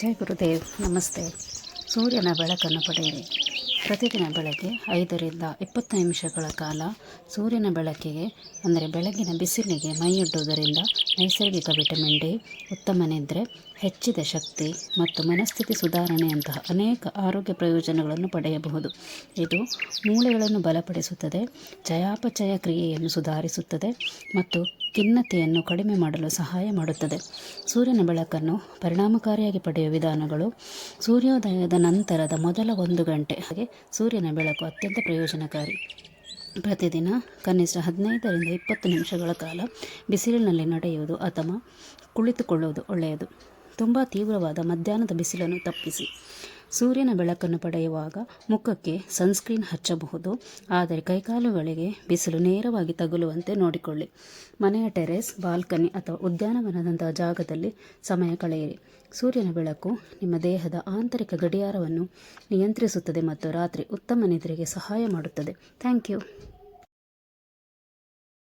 ಜೈ ಗುರುದೇವ್. ನಮಸ್ತೆ. ಸೂರ್ಯನ ಬೆಳಕನ್ನು ಪಡೆಯಿರಿ. ಪ್ರತಿದಿನ ಬೆಳಗ್ಗೆ 5ರಿಂದ 20 ನಿಮಿಷಗಳ ಕಾಲ ಸೂರ್ಯನ ಬೆಳಕಿಗೆ ಅಂದರೆ ಬೆಳಗಿನ ಬಿಸಿಲಿಗೆ ಮೈಯೊಡ್ಡುವುದರಿಂದ ನೈಸರ್ಗಿಕ ವಿಟಮಿನ್ ಡಿ, ಉತ್ತಮ ನಿದ್ರೆ, ಹೆಚ್ಚಿದ ಶಕ್ತಿ ಮತ್ತು ಮನಸ್ಥಿತಿ ಸುಧಾರಣೆಯಂತಹ ಅನೇಕ ಆರೋಗ್ಯ ಪ್ರಯೋಜನಗಳನ್ನು ಪಡೆಯಬಹುದು. ಇದು ಮೂಳೆಗಳನ್ನು ಬಲಪಡಿಸುತ್ತದೆ, ಚಯಾಪಚಯ ಕ್ರಿಯೆಯನ್ನು ಸುಧಾರಿಸುತ್ತದೆ ಮತ್ತು ಖಿನ್ನತೆಯನ್ನು ಕಡಿಮೆ ಮಾಡಲು ಸಹಾಯ ಮಾಡುತ್ತದೆ. ಸೂರ್ಯನ ಬೆಳಕನ್ನು ಪರಿಣಾಮಕಾರಿಯಾಗಿ ಪಡೆಯುವ ವಿಧಾನಗಳು: ಸೂರ್ಯೋದಯದ ನಂತರದ ಮೊದಲ 1 ಗಂಟೆ ಹಾಗೆ ಸೂರ್ಯನ ಬೆಳಕು ಅತ್ಯಂತ ಪ್ರಯೋಜನಕಾರಿ. ಪ್ರತಿದಿನ ಕನಿಷ್ಠ 15ರಿಂದ 20 ನಿಮಿಷಗಳ ಕಾಲ ಬಿಸಿಲಿನಲ್ಲಿ ನಡೆಯುವುದು ಅಥವಾ ಕುಳಿತುಕೊಳ್ಳುವುದು ಒಳ್ಳೆಯದು. ತುಂಬ ತೀವ್ರವಾದ ಮಧ್ಯಾಹ್ನದ ಬಿಸಿಲನ್ನು ತಪ್ಪಿಸಿ. ಸೂರ್ಯನ ಬೆಳಕನ್ನು ಪಡೆಯುವಾಗ ಮುಖಕ್ಕೆ ಸನ್ಸ್ಕ್ರೀನ್ ಹಚ್ಚಬಹುದು, ಆದರೆ ಕೈಕಾಲುಗಳಿಗೆ ಬಿಸಿಲು ನೇರವಾಗಿ ತಗುಲುವಂತೆ ನೋಡಿಕೊಳ್ಳಿ. ಮನೆಯ ಟೆರೇಸ್, ಬಾಲ್ಕನಿ ಅಥವಾ ಉದ್ಯಾನವನದಂತಹ ಜಾಗದಲ್ಲಿ ಸಮಯ ಕಳೆಯಿರಿ. ಸೂರ್ಯನ ಬೆಳಕು ನಿಮ್ಮ ದೇಹದ ಆಂತರಿಕ ಗಡಿಯಾರವನ್ನು ನಿಯಂತ್ರಿಸುತ್ತದೆ ಮತ್ತು ರಾತ್ರಿ ಉತ್ತಮ ನಿದ್ರೆಗೆ ಸಹಾಯ ಮಾಡುತ್ತದೆ. Thank you.